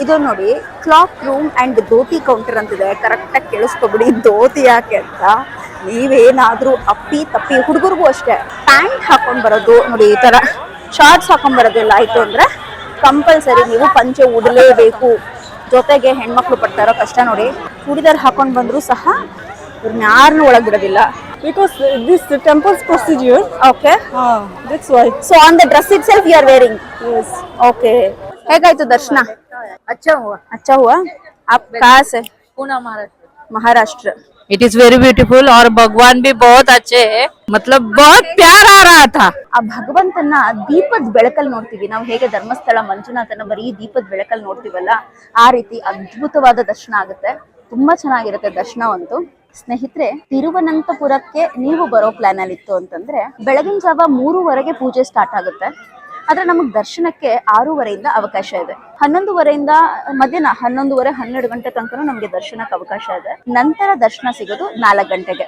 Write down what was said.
ಇದು ನೋಡಿ clock room and dhoti counter ಅಂತಿದೆ. ಕರೆಕ್ಟ್ ಆಗಿ ಕೇಳಿಸ್ಕೊಬಿಡಿ, ಧೋತಿ ಯಾಕೆ ಅಂತ. ನೀವೇನಾದ್ರೂ ಅಪ್ಪಿ ತಪ್ಪಿ, ಹುಡುಗರಿಗೂ ಅಷ್ಟೇ, ಪ್ಯಾಂಟ್ ಹಾಕೊಂಡ್ ಬರೋದು ನೋಡಿ, ಈ ತರ ಶಾರ್ಟ್ಸ್ ಹಾಕೊಂಡ್ ಬರೋದೆಲ್ಲ ಆಯ್ತು ಅಂದ್ರೆ ಕಂಪಲ್ಸರಿ ನೀವು ಪಂಚೆ ಉಡಲೇಬೇಕು. ಜೊತೆಗೆ ಹೆಣ್ಮಕ್ಳು ಪಡ್ತಾರೋ ಕಷ್ಟ ನೋಡಿ, ಚೂಡಿದಾರ್ ಹಾಕೊಂಡ್ ಬಂದ್ರು ಸಹ ಇವ್ರನ್ನ ಯಾರನ್ನೂ ಒಳಗ್ ಬಿಡೋದಿಲ್ಲ. Because this temple's procedure. Okay. That's why. So on the dress itself you are wearing. Yes. Okay. ಹೇಗಾಯ್ತು ದರ್ಶನ? अच्छा हुआ। अच्छा हुआ? आप कहाँ से? Poona Maharashtra. Maharashtra. It is very beautiful और भगवान भी बहुत अच्छे हैं, मतलब बहुत प्यार आ रहा था। ಆ ಭಗವಂತನ ದೀಪದ ಬೆಳಕಲ್ಲಿ ನೋಡ್ತೀವಿ ನಾವು. ಹೇಗೆ ಧರ್ಮಸ್ಥಳ ಮಂಜುನಾಥನ ಬರೀ ದೀಪದ ಬೆಳಕಲ್ಲಿ ನೋಡ್ತೀವಲ್ಲ, ಆ ರೀತಿ ಅದ್ಭುತವಾದ ದರ್ಶನ ಆಗುತ್ತೆ. ತುಂಬಾ ಚೆನ್ನಾಗಿರುತ್ತೆ ದರ್ಶನವಂತೂ. ಸ್ನೇಹಿತರೆ, ತಿರುವನಂತಪುರಕ್ಕೆ ನೀವು ಬರೋ ಪ್ಲಾನ್ ಅಲ್ಲಿ ಇತ್ತು ಅಂತಂದ್ರೆ ಬೆಳಗಿನ ಜಾವ 3:30ಗೆ ಪೂಜೆ ಸ್ಟಾರ್ಟ್ ಆಗುತ್ತೆ. ಆದ್ರೆ ನಮಗ್ ದರ್ಶನಕ್ಕೆ 6:30ಯಿಂದ ಅವಕಾಶ ಇದೆ. 11:30ಯಿಂದ ಮಧ್ಯಾಹ್ನ 11:30, 12 ಗಂಟೆ ತನಕ ನಮ್ಗೆ ದರ್ಶನಕ್ಕೆ ಅವಕಾಶ ಇದೆ. ನಂತರ ದರ್ಶನ ಸಿಗೋದು 4 ಗಂಟೆಗೆ.